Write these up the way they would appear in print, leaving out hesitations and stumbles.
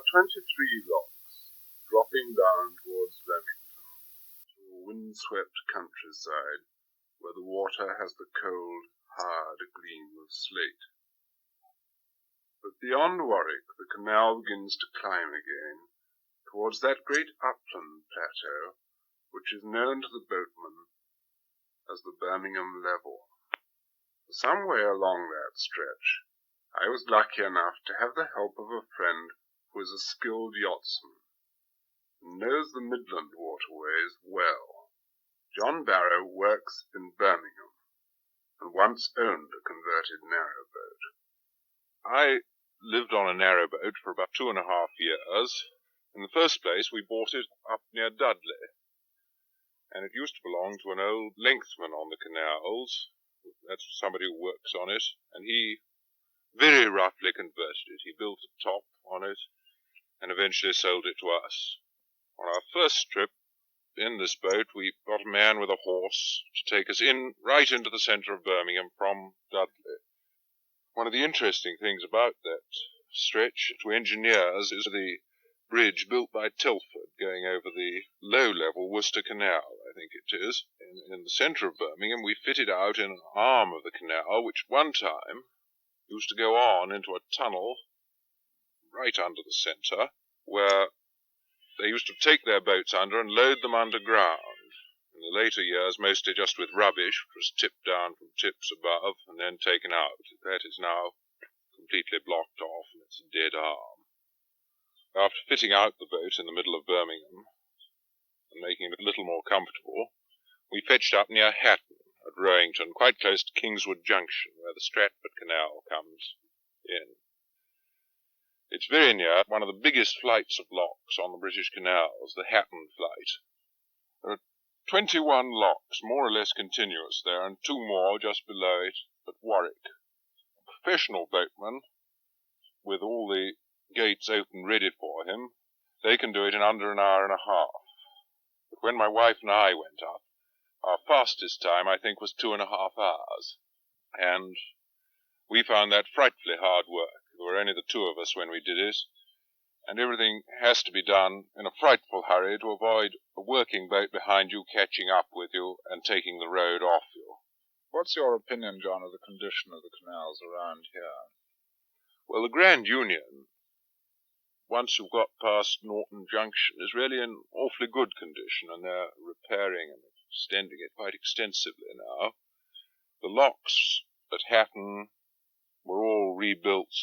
are 23 locks, dropping down towards Birmingham, through a wind-swept countryside, where the water has the cold, hard gleam of slate. But beyond Warwick, the canal begins to climb again, towards that great upland plateau, which is known to the boatman as the Birmingham Level. For some way along that stretch, I was lucky enough to have the help of a friend who is a skilled yachtsman, and knows the Midland waterways well. John Barrow works in Birmingham, and once owned a converted narrowboat. I lived on a narrowboat for about 2.5 years. In the first place, we bought it up near Dudley, and it used to belong to an old lengthman on the canals. That's somebody who works on it, and he very roughly converted it. He built a top on it and eventually sold it to us. On our first trip in this boat, we got a man with a horse to take us right into the centre of Birmingham from Dudley. One of the interesting things about that stretch to engineers is the bridge built by Telford going over the low-level Worcester Canal, I think it is. In the centre of Birmingham, we fitted out in an arm of the canal, which one time used to go on into a tunnel right under the centre, where they used to take their boats under and load them underground. In the later years, mostly just with rubbish, which was tipped down from tips above and then taken out. That is now completely blocked off, and it's a dead arm. After fitting out the boat in the middle of Birmingham and making it a little more comfortable, we fetched up near Hatton at Rowington, quite close to Kingswood Junction, where the Stratford Canal comes in. It's very near one of the biggest flights of locks on the British canals, the Hatton flight. There are 21 locks, more or less continuous there, and 2 more just below it at Warwick. A professional boatman, with all the gates open ready for him, they can do it in under an hour and a half. But when my wife and I went up, our fastest time, I think, was 2.5 hours. And we found that frightfully hard work. There were only the 2 of us when we did it, and everything has to be done in a frightful hurry to avoid a working boat behind you catching up with you and taking the road off you. What's your opinion, John, of the condition of the canals around here? Well, the Grand Union, once you've got past Norton Junction, is really in awfully good condition, and they're repairing and extending it quite extensively now. The locks at Hatton were all rebuilt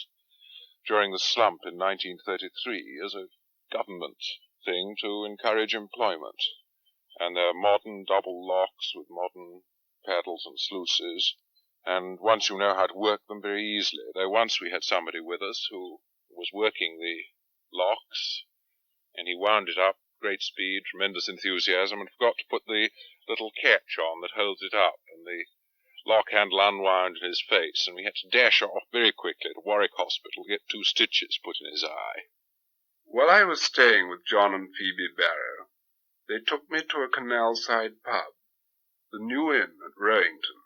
during the slump in 1933 as a government thing to encourage employment. And they're modern double locks with modern paddles and sluices, and once you know how to work them very easily. Though once we had somebody with us who was working the locks, and he wound it up, great speed, tremendous enthusiasm, and forgot to put the little catch on that holds it up, and the lock handle unwound in his face, and we had to dash off very quickly to Warwick Hospital to get 2 stitches put in his eye. While I was staying with John and Phoebe Barrow, they took me to a canal-side pub, the New Inn at Rowington.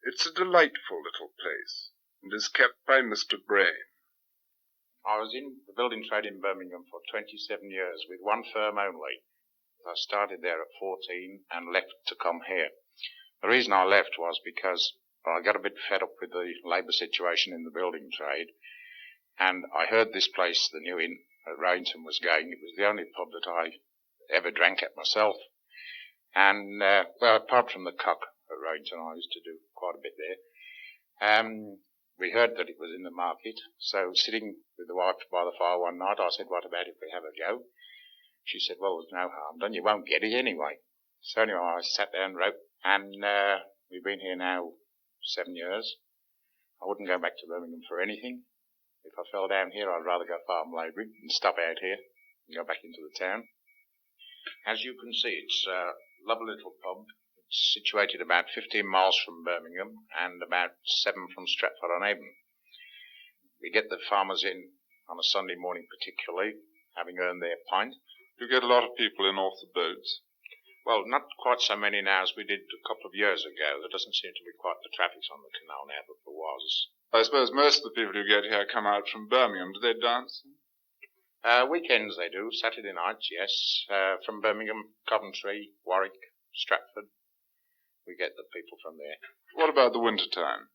It's a delightful little place, and is kept by Mr. Brain. I was in the building trade in Birmingham for 27 years with one firm only. I started there at 14 and left to come here. The reason I left was because I got a bit fed up with the labour situation in the building trade, and I heard this place, the New Inn at Rowington, was going. It was the only pub that I ever drank at myself. And, well, apart from the Cock at Rowington, I used to do quite a bit there. We heard that it was in the market, so sitting with the wife by the fire one night, I said, what about if we have a go? She said, well, there's no harm done, you won't get it anyway. So anyway, I sat there and wrote, and we've been here now 7 years. I wouldn't go back to Birmingham for anything. If I fell down here, I'd rather go farm labouring and stop out here and go back into the town. As you can see, it's a lovely little pub. It's situated about 15 miles from Birmingham and about 7 from Stratford-on-Avon. We get the farmers in on a Sunday morning particularly, having earned their pint. You get a lot of people in off the boats. Well, not quite so many now as we did a couple of years ago. There doesn't seem to be quite the traffic on the canal now that there was. I suppose most of the people who get here come out from Birmingham. Do they dance? Weekends they do, Saturday nights, yes. From Birmingham, Coventry, Warwick, Stratford. We get the people from there. What about the winter time?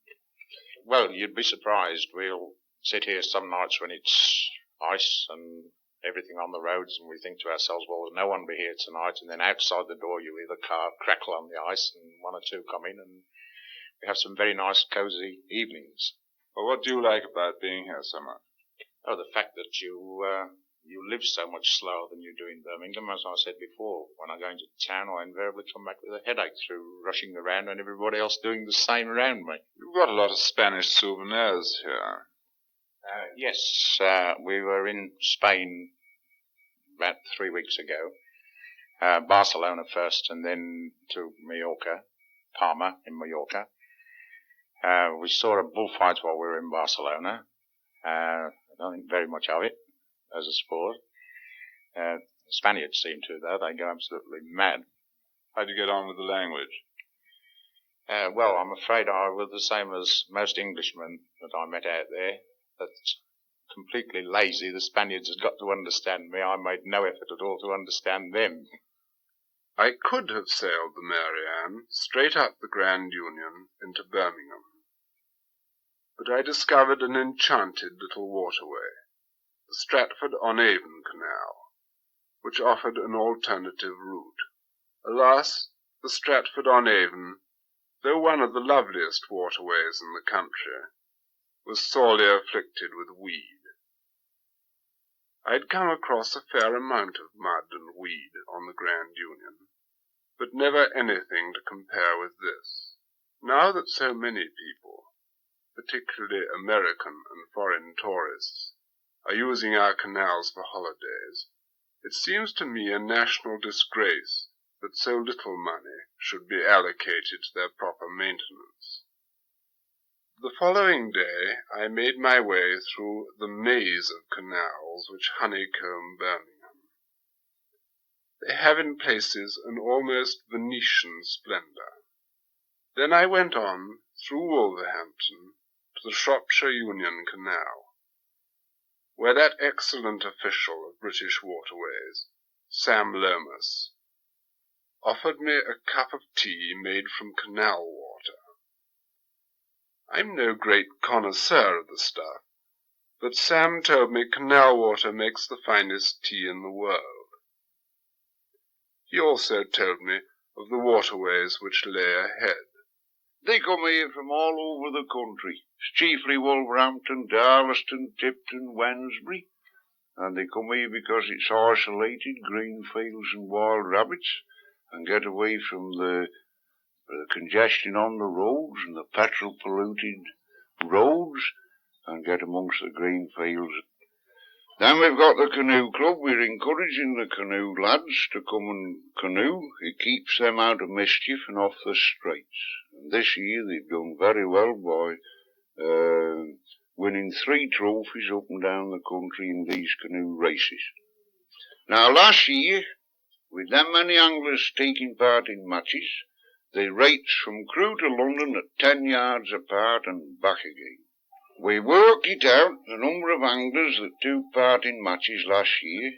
Well, you'd be surprised. We'll sit here some nights when it's ice and everything on the roads, and we think to ourselves, well, there's no one be here tonight, and then outside the door you hear the car crackle on the ice, and one or two come in, and we have some very nice, cosy evenings. Well, what do you like about being here so much? Oh, the fact that you live so much slower than you do in Birmingham. As I said before, when I go into town, I invariably come back with a headache through rushing around and everybody else doing the same around me. You've got a lot of Spanish souvenirs here. Yes, we were in Spain about 3 weeks ago. Barcelona first and then to Mallorca, Palma in Mallorca. We saw a bullfight while we were in Barcelona. I don't think very much of it as a sport. Spaniards seem to, though. They go absolutely mad. How'd you get on with the language? Well, I'm afraid I was the same as most Englishmen that I met out there. That's completely lazy. The Spaniards had got to understand me. I made no effort at all to understand them. I could have sailed the Mary Ann straight up the Grand Union into Birmingham, but I discovered an enchanted little waterway, the Stratford-on-Avon Canal, which offered an alternative route. Alas, the Stratford-on-Avon, though one of the loveliest waterways in the country, was sorely afflicted with weed. I had come across a fair amount of mud and weed on the Grand Union, but never anything to compare with this. Now that so many people, particularly American and foreign tourists, are using our canals for holidays, it seems to me a national disgrace that so little money should be allocated to their proper maintenance. The following day I made my way through the maze of canals which honeycomb Birmingham. They have in places an almost Venetian splendour. Then I went on through Wolverhampton to the Shropshire Union Canal, where that excellent official of British waterways, Sam Lomas, offered me a cup of tea made from canal water. I'm no great connoisseur of the stuff, but Sam told me canal water makes the finest tea in the world. He also told me of the waterways which lay ahead. They come here from all over the country, chiefly Wolverhampton, Darlaston, Tipton, Wednesbury, and they come here because it's isolated, green fields and wild rabbits, and get away from the congestion on the roads and the petrol-polluted roads, and get amongst the green fields. Then we've got the canoe club. We're encouraging the canoe lads to come and canoe. It keeps them out of mischief and off the straits. And this year they've done very well by winning 3 trophies up and down the country in these canoe races. Now last year, with them many anglers taking part in matches, they raced from Crewe to London at 10 yards apart and back again. We worked it out, the number of anglers that took part in matches last year.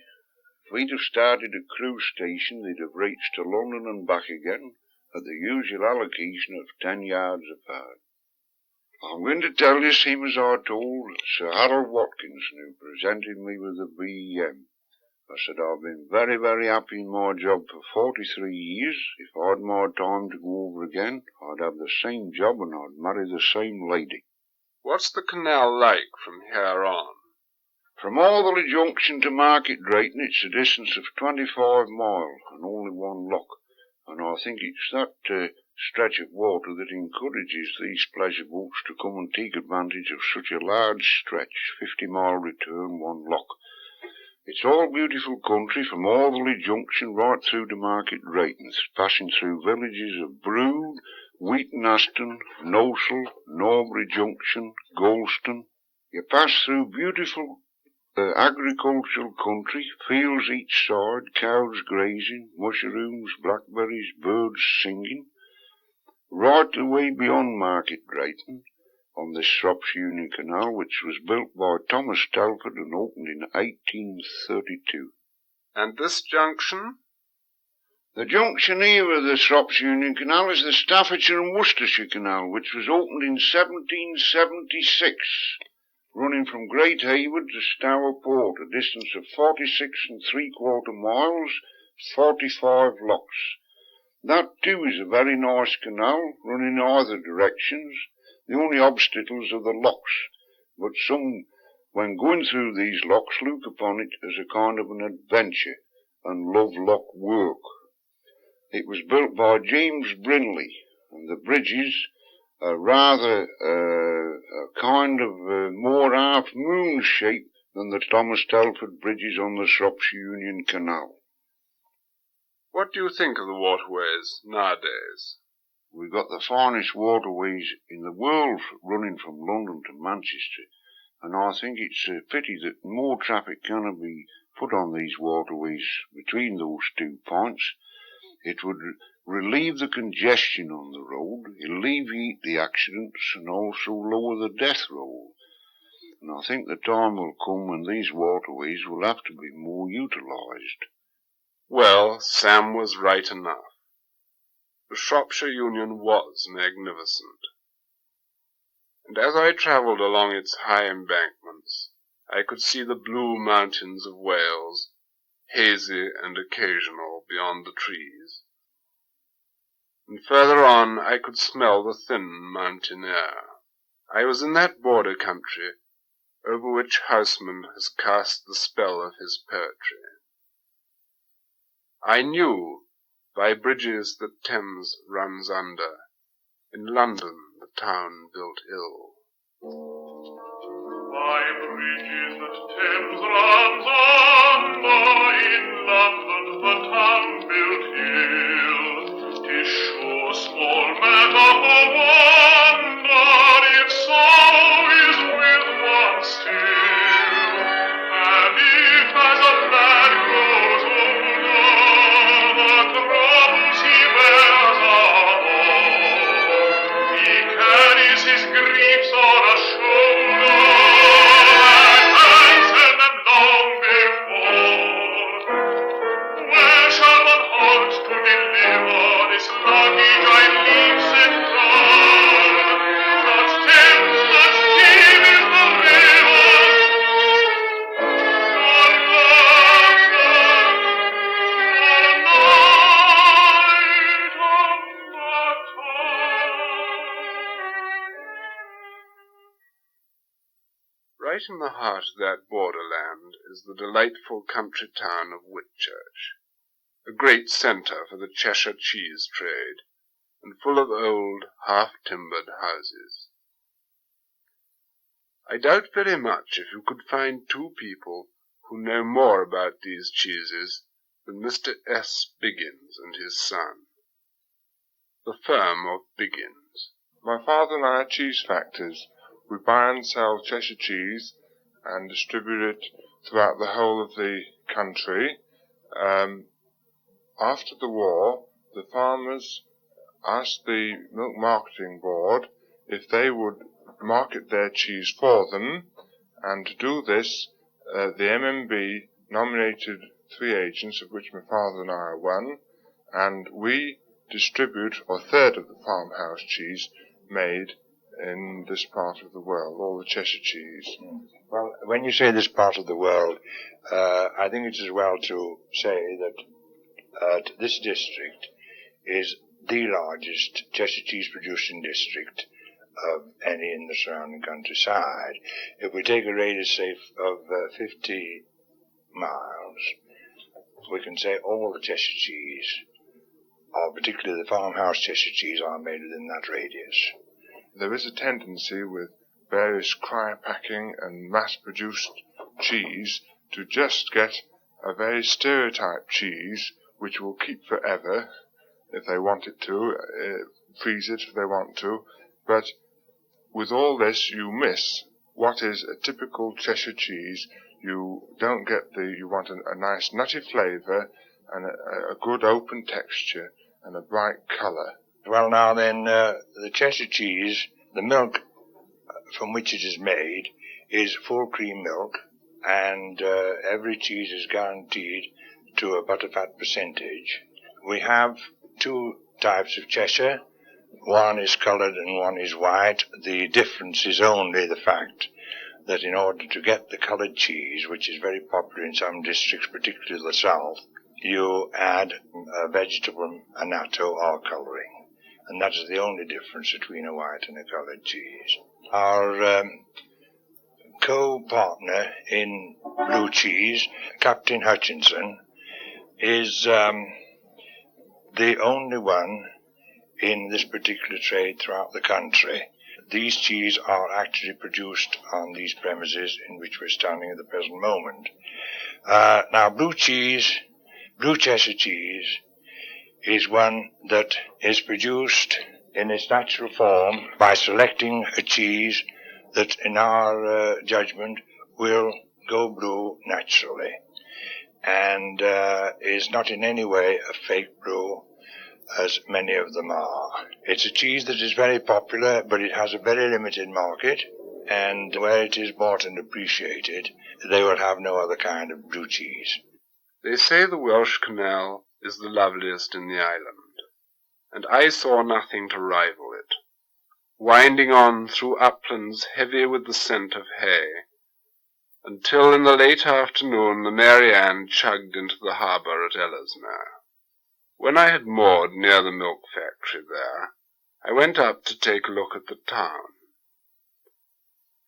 If we'd have started at Crewe station, they'd have raced to London and back again at the usual allocation of 10 yards apart. I'm going to tell you, same as I told Sir Harold Watkinson, who presented me with the BEM. I said I've been very, very happy in my job for 43 years. If I had my time to go over again, I'd have the same job and I'd marry the same lady. What's the canal like from here on? From Alderley Junction to Market Drayton, it's a distance of 25 miles and only one lock. And I think it's that stretch of water that encourages these pleasure boats to come and take advantage of such a large stretch, 50-mile return, one lock. It's all beautiful country from Alderley Junction right through to Market Drayton, passing through villages of Brood, Wheaton Aston, Nosal, Norbury Junction, Golston. You pass through beautiful agricultural country, fields each side, cows grazing, mushrooms, blackberries, birds singing. Right away beyond Market Drayton, on this Shropshire Union Canal, which was built by Thomas Telford and opened in 1832. And this junction? The junction here of the Shropshire Union Canal is the Staffordshire and Worcestershire Canal, which was opened in 1776, running from Great Hayward to Stour Port, a distance of 46 3/4 miles, 45 locks. That too is a very nice canal, running in either directions. The only obstacles are the locks, but some, when going through these locks, look upon it as a kind of an adventure and love lock work. It was built by James Brinley, and the bridges are rather a kind of more half-moon shape than the Thomas Telford bridges on the Shropshire Union Canal. What do you think of the waterways nowadays? We've got the finest waterways in the world running from London to Manchester, and I think it's a pity that more traffic cannot be put on these waterways between those 2 points. It would relieve the congestion on the road, alleviate the accidents, and also lower the death roll. And I think the time will come when these waterways will have to be more utilised. Well, Sam was right enough. The Shropshire Union was magnificent. And as I travelled along its high embankments, I could see the blue mountains of Wales, hazy and occasional beyond the trees. And further on I could smell the thin mountain air. I was in that border country over which Houseman has cast the spell of his poetry. I knew, by bridges that Thames runs under, in London the town built ill. By bridges that Thames runs under, in London the town built ill. 'Tis sure small matter for wonder, if so is with one still. And if as a lad grows older, the troubles he bears are more, he carries his griefs on a shoulder, and answered them long before. Where shall one halt to deliver this luggage I leave set down? Not Thames, not deep is the river, nor London, nor night on the Right in the heart of that borderland is the delightful country town of Whitchurch, a great centre for the Cheshire cheese trade, and full of old, half-timbered houses. I doubt very much if you could find 2 people who know more about these cheeses than Mr. S. Biggins and his son. The firm of Biggins. My father and I are cheese factors. We buy and sell Cheshire cheese and distribute it throughout the whole of the country. After the war, the farmers asked the Milk Marketing Board if they would market their cheese for them, and to do this, the MMB nominated 3 agents, of which my father and I are one, and we distribute a third of the farmhouse cheese made in this part of the world, all the Cheshire cheese. Well, when you say this part of the world, I think it's as well to say that this district is the largest Cheshire cheese producing district of any in the surrounding countryside. If we take a radius, say, of 50 miles, we can say all the Cheshire cheese, or particularly the farmhouse Cheshire cheese, are made within that radius. There is a tendency with various cryo-packing and mass-produced cheese to just get a very stereotyped cheese which will keep forever if they want it to, freeze it if they want to, but with all this you miss what is a typical Cheshire cheese. You don't get you want a nice nutty flavour and a good open texture and a bright colour. Well, now then, the Cheshire cheese, the milk from which it is made is full cream milk, and every cheese is guaranteed to a butterfat percentage. We have two types of Cheshire. One is coloured and one is white. The difference is only the fact that in order to get the coloured cheese, which is very popular in some districts, particularly the south, you add a vegetable annatto or colouring. And that is the only difference between a white and a coloured cheese. Our co-partner in blue cheese, Captain Hutchinson, is the only one in this particular trade throughout the country. These cheese are actually produced on these premises in which we're standing at the present moment. Now, blue Cheshire cheese, is one that is produced in its natural form by selecting a cheese that, in our judgment, will go blue naturally, and is not in any way a fake blue, as many of them are. It's a cheese that is very popular, but it has a very limited market, and where it is bought and appreciated, they will have no other kind of blue cheese. They say the Welsh canal is the loveliest in the island, and I saw nothing to rival it, winding on through uplands heavy with the scent of hay, until in the late afternoon the Mary Ann chugged into the harbour at Ellesmere. When I had moored near the milk factory there, I went up to take a look at the town.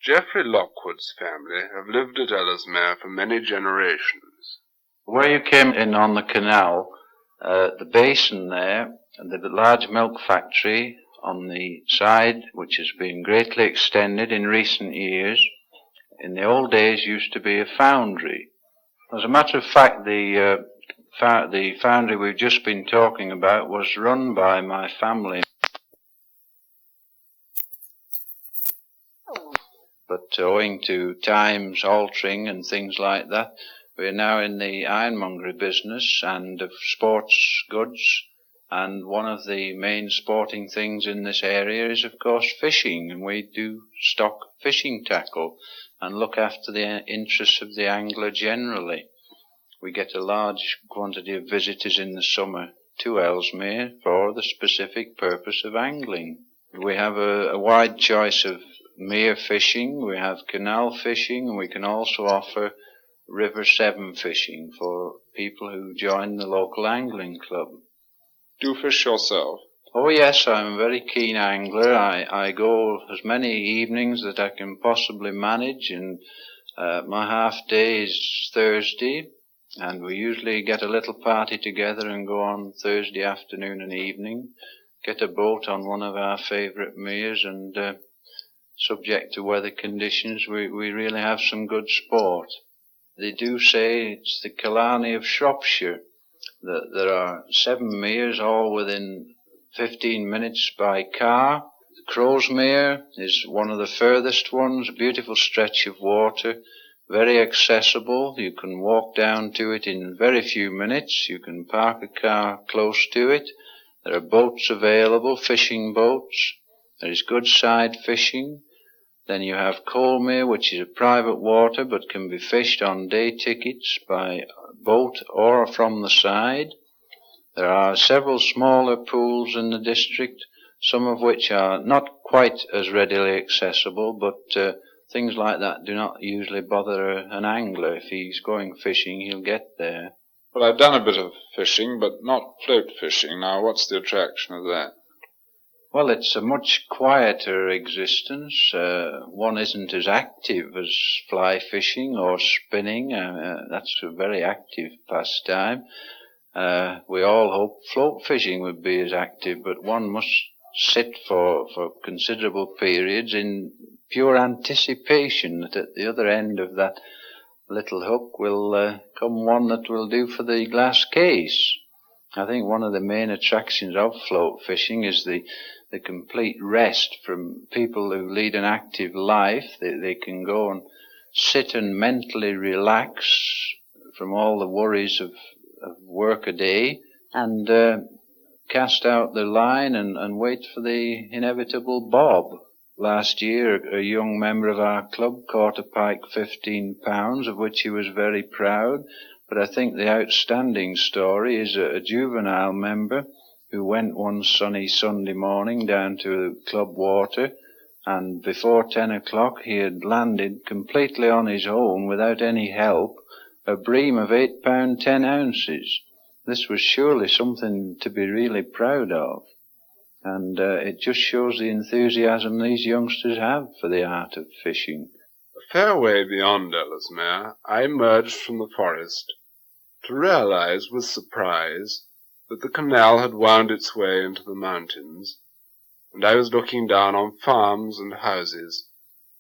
Geoffrey Lockwood's family have lived at Ellesmere for many generations. Where you came in on the canal, the basin there, and the large milk factory on the side, which has been greatly extended in recent years, in the old days used to be a foundry. As a matter of fact, the foundry we've just been talking about was run by my family. But owing to times altering and things like that, we're now in the ironmongery business and of sports goods, and one of the main sporting things in this area is, of course, fishing, and we do stock fishing tackle and look after the interests of the angler generally. We get a large quantity of visitors in the summer to Ellesmere for the specific purpose of angling. We have a wide choice of mere fishing, we have canal fishing, and we can also offer River 7 fishing for people who join the local angling club. Do you fish yourself? Oh yes, I'm a very keen angler. I go as many evenings that I can possibly manage, and my half day is Thursday, and we usually get a little party together and go on Thursday afternoon and evening, get a boat on one of our favourite meres, and subject to weather conditions, we really have some good sport. They do say it's the Killarney of Shropshire, that there are 7 meres all within 15 minutes by car. The Crowsmere is one of the furthest ones, a beautiful stretch of water, very accessible. You can walk down to it in very few minutes. You can park a car close to it. There are boats available, fishing boats. There is good side fishing. Then you have Colmere, which is a private water but can be fished on day tickets by boat or from the side. There are several smaller pools in the district, some of which are not quite as readily accessible, but things like that do not usually bother an angler. If he's going fishing, he'll get there. Well, I've done a bit of fishing, but not float fishing. Now, what's the attraction of that? Well, it's a much quieter existence. One isn't as active as fly fishing or spinning. That's a very active pastime. We all hope float fishing would be as active, but one must sit for considerable periods in pure anticipation that at the other end of that little hook will come one that will do for the glass case. I think one of the main attractions of float fishing is the complete rest from people who lead an active life. They can go and sit and mentally relax from all the worries of work a day and cast out the line and wait for the inevitable bob. Last year, a young member of our club caught a pike £15, of which he was very proud. But I think the outstanding story is a juvenile member who went one sunny Sunday morning down to club water, and before 10 o'clock he had landed completely on his own without any help a bream of 8 pound 10 ounces. This was surely something to be really proud of. And it just shows the enthusiasm these youngsters have for the art of fishing. A fair way beyond Ellesmere, I emerged from the forest to realize with surprise that the canal had wound its way into the mountains, and I was looking down on farms and houses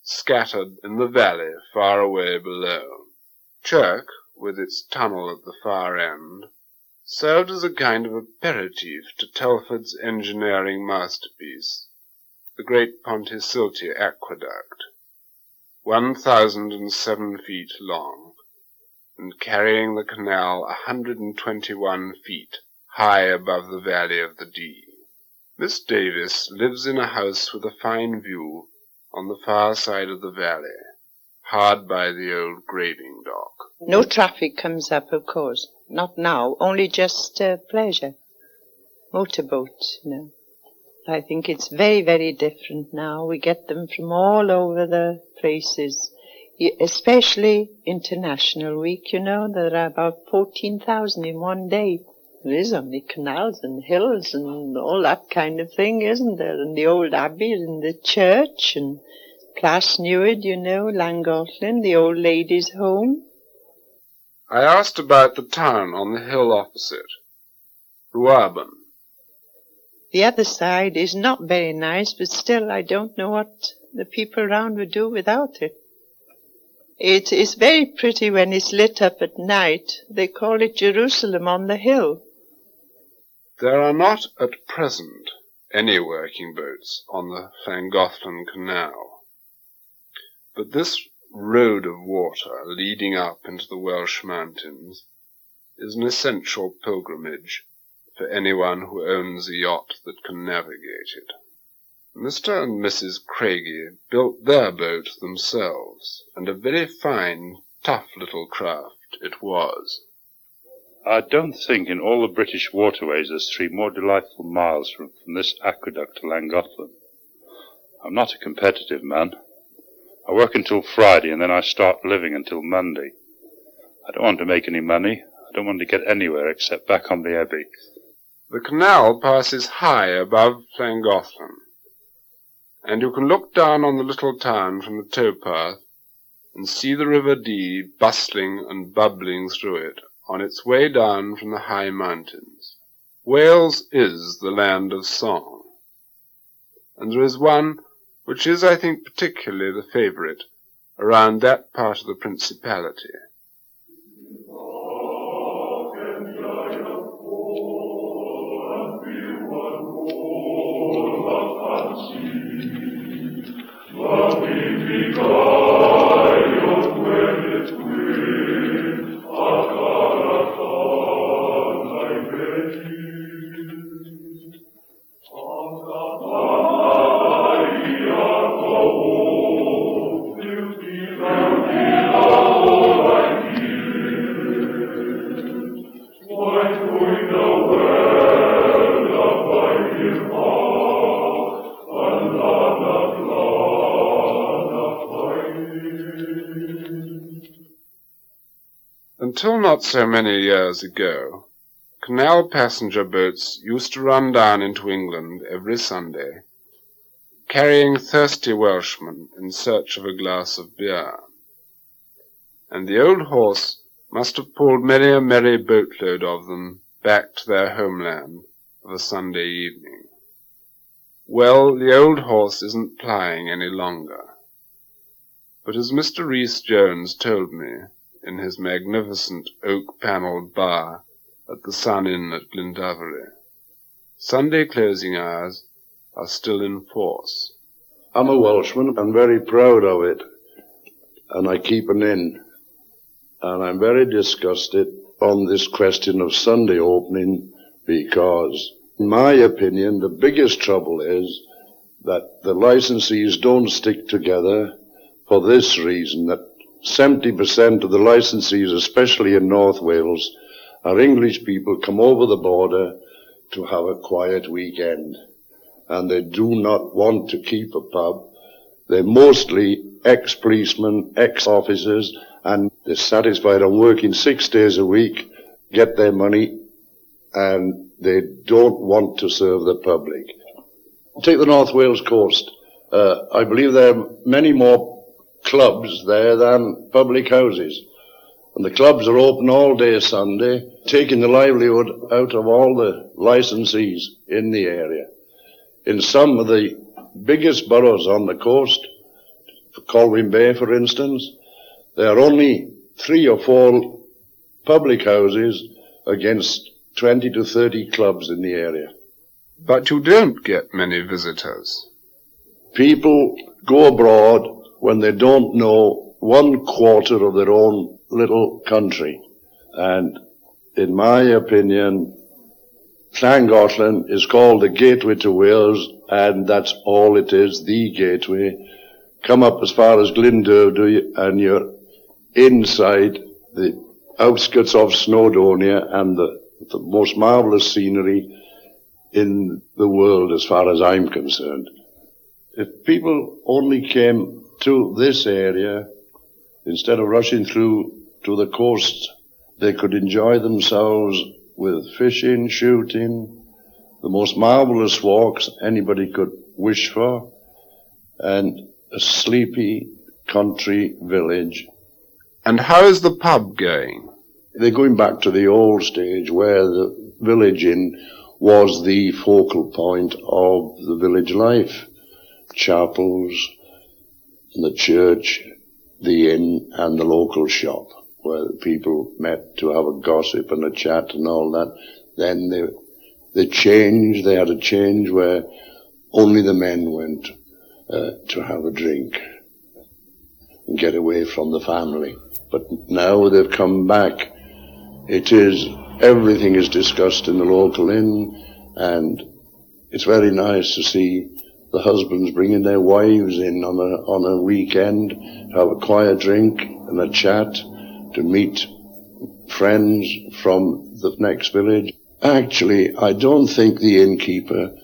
scattered in the valley far away below. Chirk, with its tunnel at the far end, served as a kind of aperitif to Telford's engineering masterpiece, the great Pontysilty Aqueduct, 1,007 feet long, and carrying the canal 121 feet high above the valley of the Dee. Miss Davis lives in a house with a fine view on the far side of the valley, hard by the old graving dock. No traffic comes up, of course. Not now, only just pleasure. Motorboats, you know. I think it's very, very different now. We get them from all over the places, especially International Week, you know. There are about 14,000 in one day. There is only canals and hills and all that kind of thing, isn't there? And the old abbey and the church and Plas Newid, you know, Llangollen, the old ladies' home. I asked about the town on the hill opposite, Ruaben. The other side is not very nice, but still I don't know what the people around would do without it. It is very pretty when it's lit up at night. They call it Jerusalem on the hill. There are not at present any working boats on the Llangollen Canal, but this road of water leading up into the Welsh mountains is an essential pilgrimage for anyone who owns a yacht that can navigate it. Mr. and Mrs. Craigie built their boat themselves, and a very fine, tough little craft it was. I don't think in all the British waterways there's 3 more delightful miles from this aqueduct to Llangollen. I'm not a competitive man. I work until Friday and then I start living until Monday. I don't want to make any money. I don't want to get anywhere except back on the Abbey. The canal passes high above Llangollen, and you can look down on the little town from the towpath and see the River Dee bustling and bubbling through it on its way down from the high mountains. Wales is the land of song, and there is one which is, I think, particularly the favourite around that part of the Principality. Until not so many years ago, canal passenger boats used to run down into England every Sunday, carrying thirsty Welshmen in search of a glass of beer. And the old horse must have pulled many a merry boatload of them back to their homeland of a Sunday evening. Well, the old horse isn't plying any longer. But as Mr. Rhys-Jones told me, in his magnificent oak-panelled bar at the Sun Inn at Glendavery, Sunday closing hours are still in force. I'm a Welshman and very proud of it, and I keep an inn, and I'm very disgusted on this question of Sunday opening because, in my opinion, the biggest trouble is that the licensees don't stick together for this reason, that 70% of the licensees, especially in North Wales, are English people come over the border to have a quiet weekend. And they do not want to keep a pub. They're mostly ex-policemen, ex-officers, and they're satisfied on working 6 days a week, get their money, and they don't want to serve the public. Take the North Wales coast. I believe there are many more clubs there than public houses. And the clubs are open all day Sunday, taking the livelihood out of all the licensees in the area. In some of the biggest boroughs on the coast, for Colwyn Bay for instance, there are only 3 or 4 public houses against 20 to 30 clubs in the area. But you don't get many visitors. People go abroad when they don't know 1/4 of their own little country. And in my opinion, Llangollen is called the gateway to Wales, and that's all it is, the gateway. Come up as far as Glyndwr and you're inside the outskirts of Snowdonia and the most marvellous scenery in the world as far as I'm concerned. If people only came to this area, instead of rushing through to the coast, they could enjoy themselves with fishing, shooting, the most marvellous walks anybody could wish for, and a sleepy country village. And how is the pub going? They're going back to the old stage where the village inn was the focal point of the village life. Chapels, the church, the inn, and the local shop, where people met to have a gossip and a chat and all that. Then they changed. They had a change where only the men went to have a drink and get away from the family. But now they've come back. Everything is discussed in the local inn, and it's very nice to see the husbands bringing their wives in on a weekend to have a quiet drink and a chat, to meet friends from the next village. Actually, I don't think the innkeeper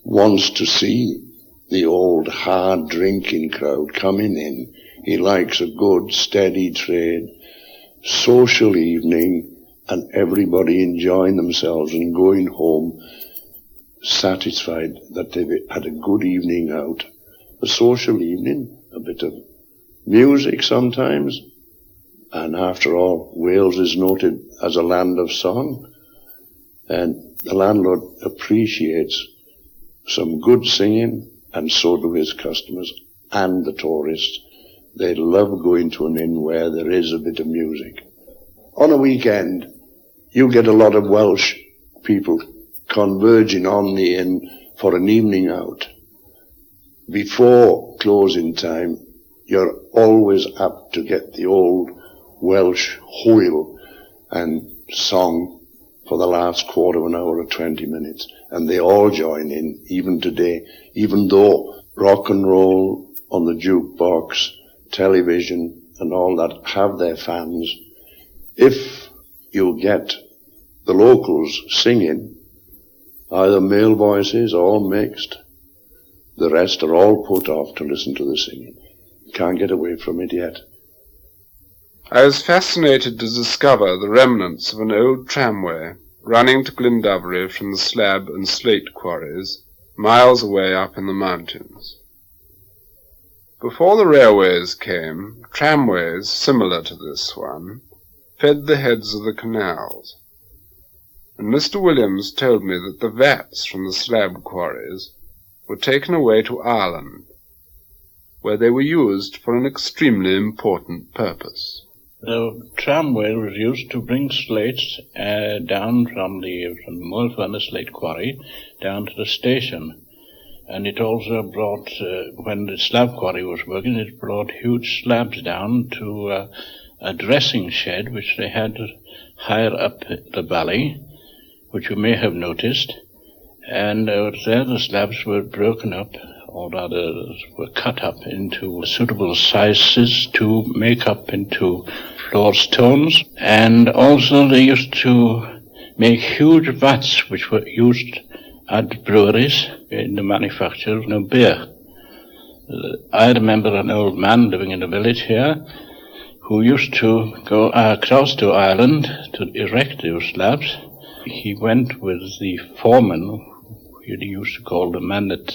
wants to see the old hard drinking crowd coming in. He likes a good steady trade, social evening, and everybody enjoying themselves and going home satisfied that they've had a good evening out. A social evening, a bit of music sometimes, and after all, Wales is noted as a land of song, and the landlord appreciates some good singing, and so do his customers and the tourists. They love going to an inn where there is a bit of music. On a weekend, you get a lot of Welsh people converging on the inn for an evening out. Before closing time, you're always apt to get the old Welsh hwyl and song for the last quarter of an hour or 20 minutes. And they all join in, even today, even though rock and roll on the jukebox, television and all that have their fans. If you get the locals singing, either male voices or mixed, the rest are all put off to listen to the singing. You can't get away from it yet. I was fascinated to discover the remnants of an old tramway running to Glyndwr from the slab and slate quarries, miles away up in the mountains. Before the railways came, tramways similar to this one fed the heads of the canals, and Mr. Williams told me that the vats from the slab quarries were taken away to Ireland, where they were used for an extremely important purpose. The tramway was used to bring slates down from the Moel Furnace slate quarry down to the station. And it also brought, when the slab quarry was working, it brought huge slabs down to a dressing shed which they had higher up the valley, which you may have noticed. And there the slabs were broken up or rather were cut up into suitable sizes to make up into floor stones. And also they used to make huge vats which were used at breweries in the manufacture of beer. I remember an old man living in a village here who used to go across to Ireland to erect those slabs. He went with the foreman. He used to call the man that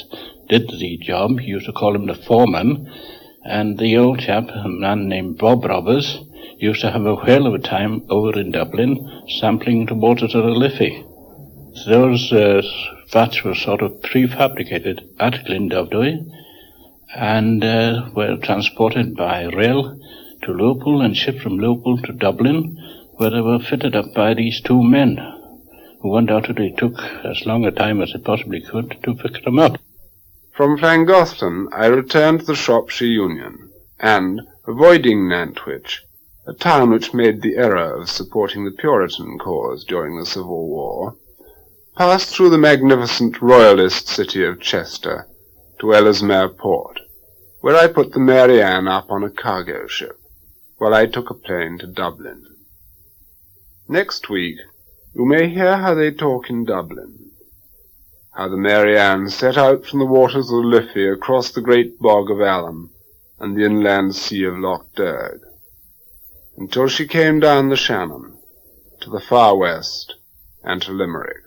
did the job, he used to call him the foreman, and the old chap, a man named Bob Roberts, used to have a whale of a time over in Dublin sampling the waters of the Liffey. Those vats were sort of prefabricated at Glendovery and were transported by rail to Liverpool and shipped from Liverpool to Dublin, where they were fitted up by these two men, who undoubtedly took as long a time as they possibly could to fix them up. From Llangollen I returned to the Shropshire Union, and, avoiding Nantwich, a town which made the error of supporting the Puritan cause during the Civil War, passed through the magnificent royalist city of Chester to Ellesmere port, where I put the Mary Ann up on a cargo ship, while I took a plane to Dublin. Next week you may hear how they talk in Dublin, how the Mary Ann set out from the waters of the Liffey across the great bog of Allen and the inland sea of Loch Derg, until she came down the Shannon to the far west and to Limerick.